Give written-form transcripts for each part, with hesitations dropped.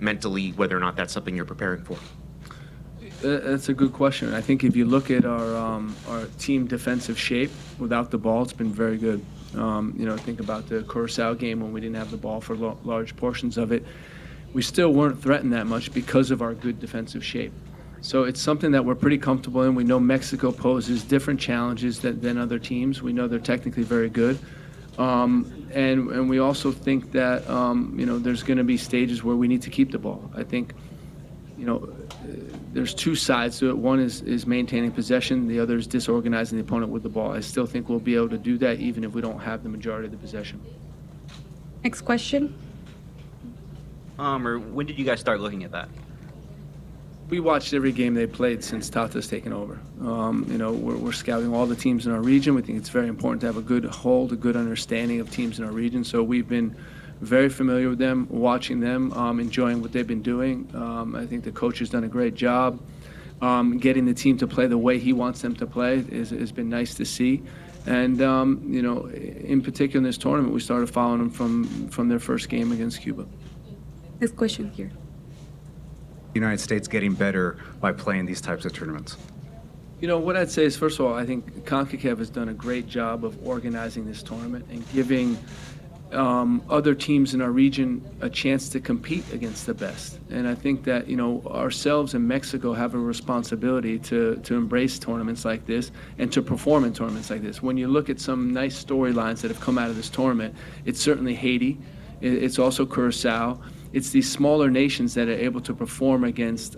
mentally, whether or not that's something you're preparing for? That's a good question. I think if you look at our team defensive shape without the ball, it's been very good. Think about the Curaçao game when we didn't have the ball for large portions of it. We still weren't threatened that much because of our good defensive shape. So it's something that we're pretty comfortable in. We know Mexico poses different challenges than other teams. We know they're technically very good. And we also think that, there's going to be stages where we need to keep the ball. I think, there's two sides to it. One is maintaining possession. The other is disorganizing the opponent with the ball. I still think we'll be able to do that even if we don't have the majority of the possession. Next question. Or when did you guys start looking at that? We watched every game they played since Tata's taken over. We're scouting all the teams in our region. We think it's very important to have a good understanding of teams in our region. So we've been very familiar with them, watching them, enjoying what they've been doing. I think the coach has done a great job. Getting the team to play the way he wants them to play has been nice to see. And, in particular in this tournament, we started following them from their first game against Cuba. Next question here. The United States getting better by playing these types of tournaments? What I'd say is, first of all, I think CONCACAF has done a great job of organizing this tournament and giving other teams in our region a chance to compete against the best. And I think that, ourselves and Mexico have a responsibility to embrace tournaments like this and to perform in tournaments like this. When you look at some nice storylines that have come out of this tournament, it's certainly Haiti. It's also Curaçao. It's these smaller nations that are able to perform against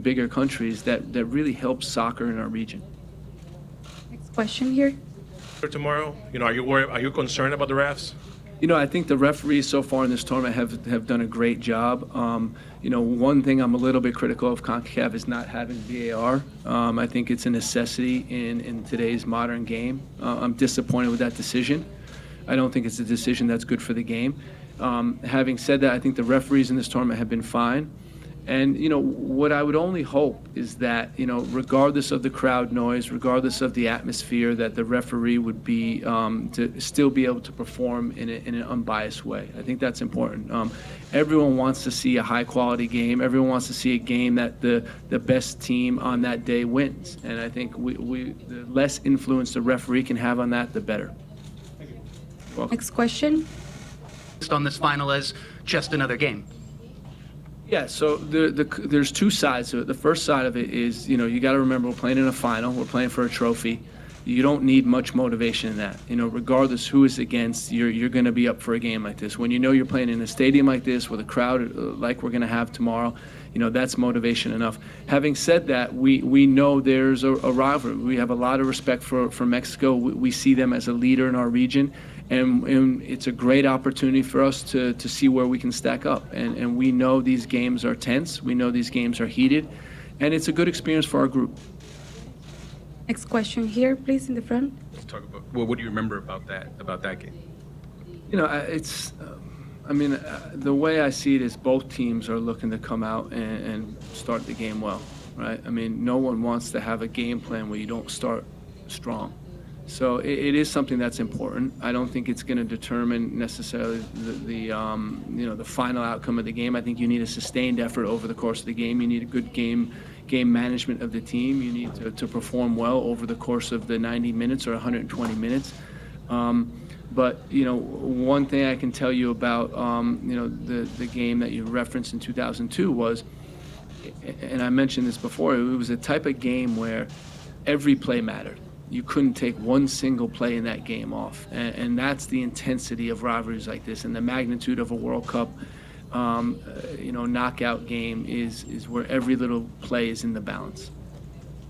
bigger countries that really help soccer in our region. Next question here. For tomorrow, are you concerned about the refs? I think the referees so far in this tournament have done a great job. One thing I'm a little bit critical of CONCACAF is not having VAR. I think it's a necessity in today's modern game. I'm disappointed with that decision. I don't think it's a decision that's good for the game. Having said that, I think the referees in this tournament have been fine. And, what I would only hope is that, regardless of the crowd noise, regardless of the atmosphere, that the referee would be to still be able to perform in an unbiased way. I think that's important. Everyone wants to see a high-quality game. Everyone wants to see a game that the best team on that day wins. And I think the less influence the referee can have on that, the better. Next question. On this final as just another game. Yeah, so there's two sides to it. The first side of it is, you got to remember we're playing in a final. We're playing for a trophy. You don't need much motivation in that. Regardless who is against, you're going to be up for a game like this. When you're playing in a stadium like this with a crowd like we're going to have tomorrow, that's motivation enough. Having said that, we know there's a rivalry. We have a lot of respect for Mexico. We see them as a leader in our region. And it's a great opportunity for us to see where we can stack up. And we know these games are tense. We know these games are heated. And it's a good experience for our group. Next question here, please, in the front. Let's talk about, what do you remember about that game? The way I see it is both teams are looking to come out and start the game well, right? No one wants to have a game plan where you don't start strong. So it is something that's important. I don't think it's going to determine necessarily the final outcome of the game. I think you need a sustained effort over the course of the game. You need a good game management of the team. You need to perform well over the course of the 90 minutes or 120 minutes. But one thing I can tell you about the game that you referenced in 2002 was, and I mentioned this before, it was a type of game where every play mattered. You couldn't take one single play in that game off. And that's the intensity of rivalries like this and the magnitude of a World Cup knockout game is where every little play is in the balance.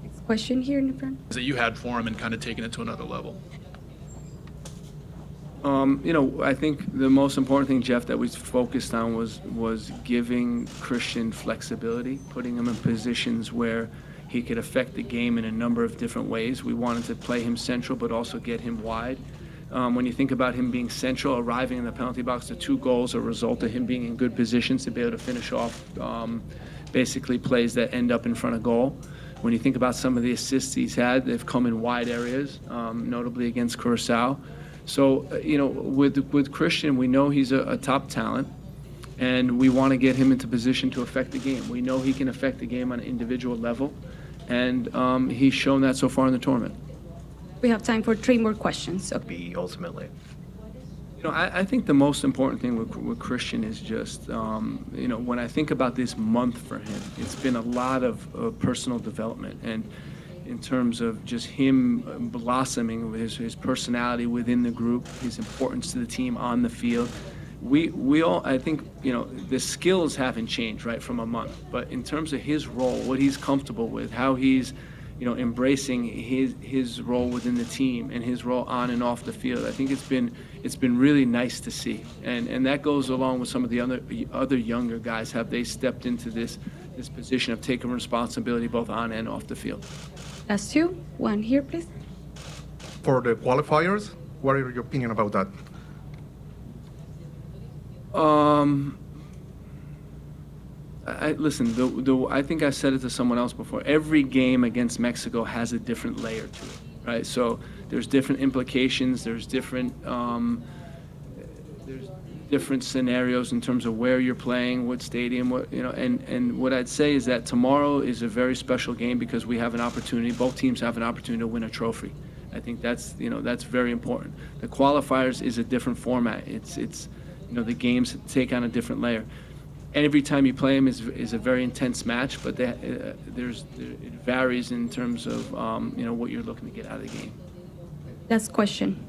Next question here in the front. That you had for him and kind of taking it to another level? I think the most important thing, Jeff, that we focused on was giving Christian flexibility, putting him in positions where he could affect the game in a number of different ways. We wanted to play him central, but also get him wide. When you think about him being central, arriving in the penalty box, the two goals are a result of him being in good positions to be able to finish off basically plays that end up in front of goal. When you think about some of the assists he's had, they've come in wide areas, notably against Curaçao. So, with Christian, we know he's a top talent. And we want to get him into position to affect the game. We know he can affect the game on an individual level, and he's shown that so far in the tournament. We have time for 3 more questions. Okay. Be ultimately. You know, I think the most important thing with Christian is just, you know, when I think about this month for him, it's been a lot of personal development. And in terms of just him blossoming with his personality within the group, his importance to the team on the field. We all, I think, you know, the skills haven't changed, right, from a month. But in terms of his role, what he's comfortable with, how he's, you know, embracing his role within the team and his role on and off the field, I think it's been really nice to see. And that goes along with some of the other younger guys. Have they stepped into this position of taking responsibility both on and off the field? Last 2. 1 here, please. For the qualifiers, what are your opinion about that? Listen, I think I said it to someone else before. Every game against Mexico has a different layer to it, right? So there's different implications. There's different scenarios in terms of where you're playing, what stadium, what, you know. And what I'd say is that tomorrow is a very special game because we have an opportunity. Both teams have an opportunity to win a trophy. I think that's, you know, that's very important. The qualifiers is a different format. It's you know, the games take on a different layer. Every time you play them is a very intense match, but it varies in terms of you know, what you're looking to get out of the game. Last question.